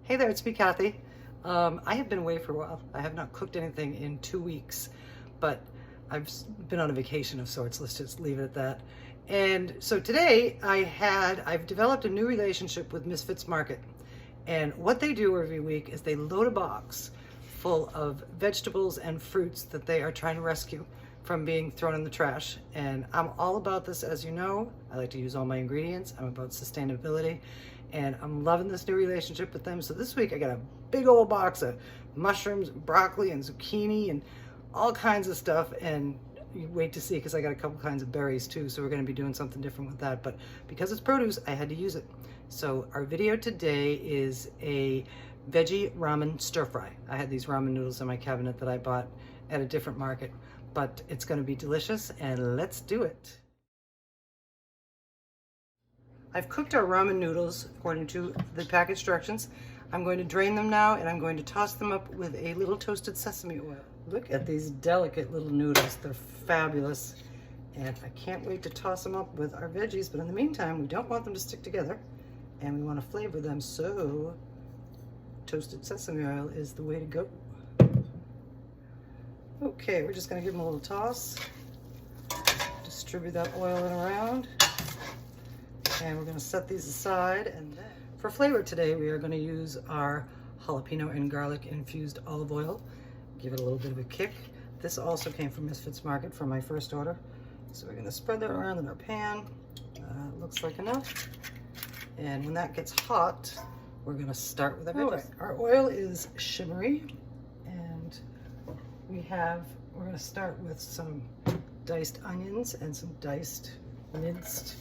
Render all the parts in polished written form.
Hey there, it's me, Kathy. I have been away for a while. I have not cooked anything in 2 weeks, but I've been on a vacation of sorts. Let's just leave it at that. And so today I've developed a new relationship with Misfits Market. And what they do every week is they load a box full of vegetables and fruits that they are trying to rescue from being thrown in the trash. And I'm all about this, as you know. I like to use all my ingredients. I'm about sustainability. And I'm loving this new relationship with them. So this week I got a big old box of mushrooms, broccoli, and zucchini, and all kinds of stuff. And you wait to see, because I got a couple kinds of berries too. So we're going to be doing something different with that. But because it's produce, I had to use it. So our video today is a veggie ramen stir fry. I had these ramen noodles in my cabinet that I bought at a different market, but it's going to be delicious, and let's do it. I've cooked our ramen noodles according to the package directions. I'm going to drain them now, and I'm going to toss them up with a little toasted sesame oil. Look at these delicate little noodles. They're fabulous. And I can't wait to toss them up with our veggies, but in the meantime, we don't want them to stick together, and we want to flavor them, so toasted sesame oil is the way to go. Okay, we're just going to give them a little toss. Distribute that oil in around. And we're going to set these aside, and then for flavor today we are going to use our jalapeno and garlic infused olive oil. Give it a little bit of a kick. This also came from Misfits Market from my first order. So we're going to spread that around in our pan. Looks like enough. And when that gets hot, we're going to start with our veggies. Our oil is shimmery, and we're going to start with some diced onions and some diced minced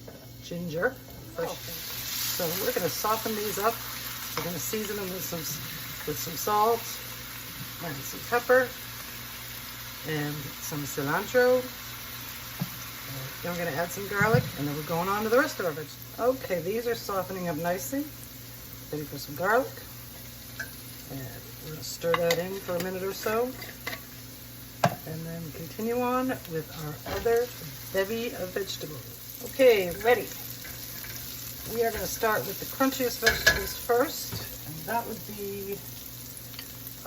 ginger, fresh. So we're going to soften these up. We're going to season them with some salt and some pepper and some cilantro. Then we're going to add some garlic, and then we're going on to the rest of our vegetables. Okay, these are softening up nicely. Ready for some garlic. And we're going to stir that in for a minute or so. And then continue on with our other bevy of vegetables. Okay, ready. We are going to start with the crunchiest vegetables first, and that would be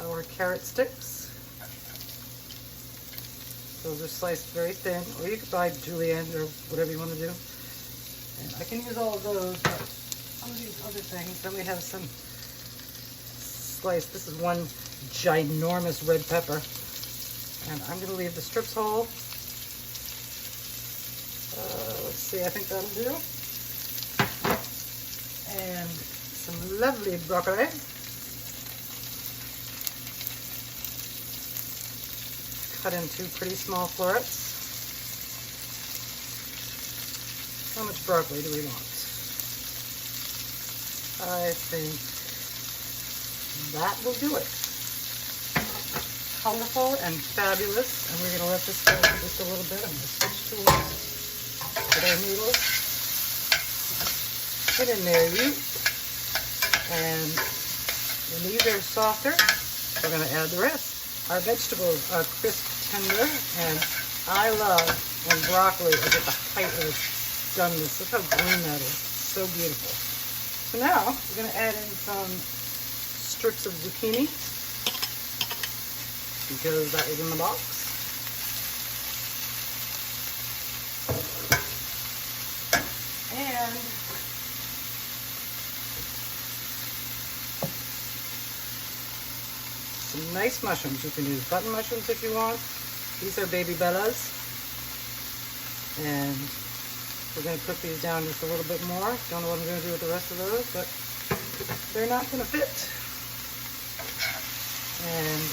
our carrot sticks. Those are sliced very thin, or you could buy julienne or whatever you want to do. And I can use all of those, but some of these other things, then we have some sliced. This is one ginormous red pepper, and I'm going to leave the strips whole. Let's see, I think that'll do. And some lovely broccoli. Cut into pretty small florets. How much broccoli do we want? I think that will do it. Colorful and fabulous, and we're going to let this go for just a little bit. I'm going to switch tools. Put our noodles. Get in there, you. And when these are softer, we're going to add the rest. Our vegetables are crisp, tender, and I love when broccoli is at the height of its doneness. Look how green that is. So beautiful. So now we're going to add in some strips of zucchini, because that was in the box. And some nice mushrooms. You can use button mushrooms if you want. These are baby bellas. And we're going to cook these down just a little bit more. Don't know what I'm going to do with the rest of those, but they're not going to fit. And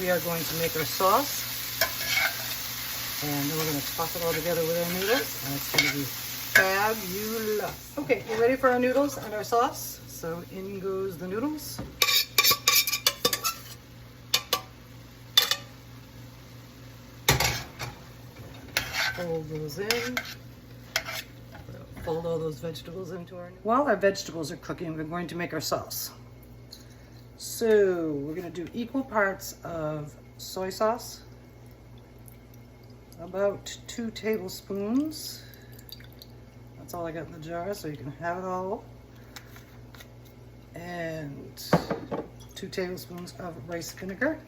we are going to make our sauce. And then we're going to toss it all together with our noodles. And it's going to be fabulous. Okay, we're ready for our noodles and our sauce. So in goes the noodles. Fold those in. Fold all those vegetables into our noodles. While our vegetables are cooking, we're going to make our sauce. So we're going to do equal parts of soy sauce, about 2 tablespoons. That's all I got in the jar, so you can have it all. and 2 tablespoons of rice vinegar.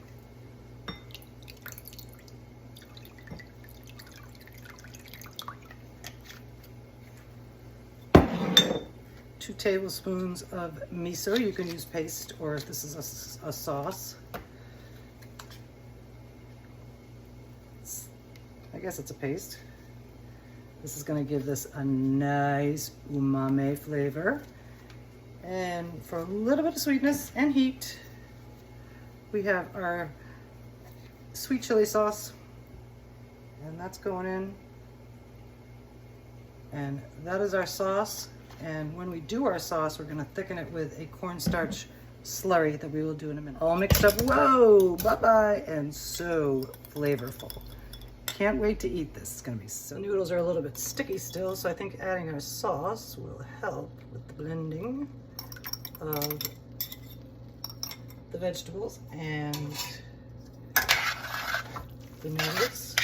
2 tablespoons of miso. You can use paste, or if this is a sauce. I guess it's a paste. This is going to give this a nice umami flavor. And for a little bit of sweetness and heat, we have our sweet chili sauce. And that's going in. And that is our sauce. And when we do our sauce, we're going to thicken it with a cornstarch slurry that we will do in a minute. All mixed up. Whoa! Bye-bye! And so flavorful. Can't wait to eat this. It's going to be so... The noodles are a little bit sticky still, so I think adding our sauce will help with the blending of the vegetables and the noodles.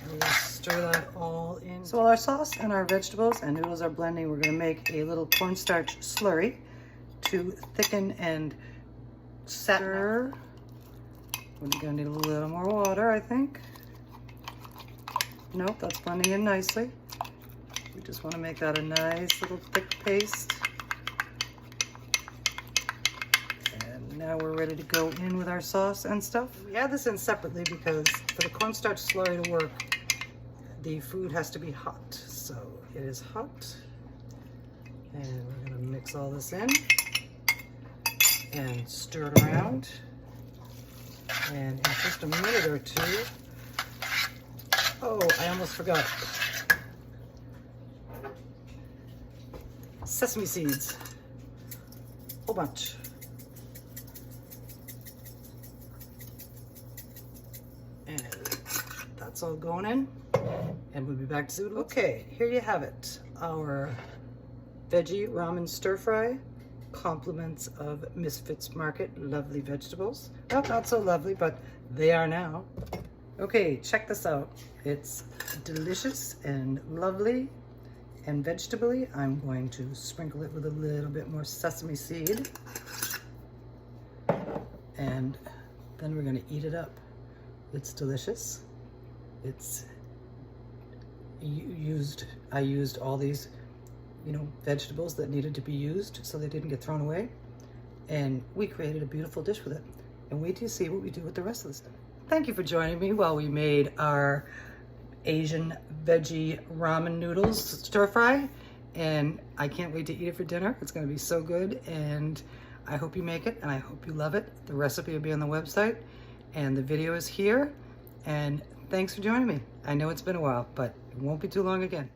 And we'll stir that all in. So while our sauce and our vegetables and noodles are blending, we're going to make a little cornstarch slurry to thicken and stir. We're going to need a little more water, I think. Nope, that's blending in nicely. We just want to make that a nice little thick paste. And now we're ready to go in with our sauce and stuff. We add this in separately because for the cornstarch slurry to work, the food has to be hot. So it is hot. And we're going to mix all this in and stir it around. And in just a minute or two, oh, I almost forgot. Sesame seeds. A whole bunch. And that's all going in. And we'll be back to see what it looks like. Okay, here you have it. Our veggie ramen stir fry. Compliments of Misfits Market. Lovely vegetables. Well, not so lovely, but they are now. Okay, check this out. It's delicious and lovely and vegetably. I'm going to sprinkle it with a little bit more sesame seed. And then we're going to eat it up. It's delicious. I used all these, vegetables that needed to be used so they didn't get thrown away. And we created a beautiful dish with it. And wait till you see what we do with the rest of the stuff. Thank you for joining me while we made our Asian veggie ramen noodles stir fry. And I can't wait to eat it for dinner. It's going to be so good. And I hope you make it and I hope you love it. The recipe will be on the website and the video is here. And thanks for joining me. I know it's been a while, but it won't be too long again.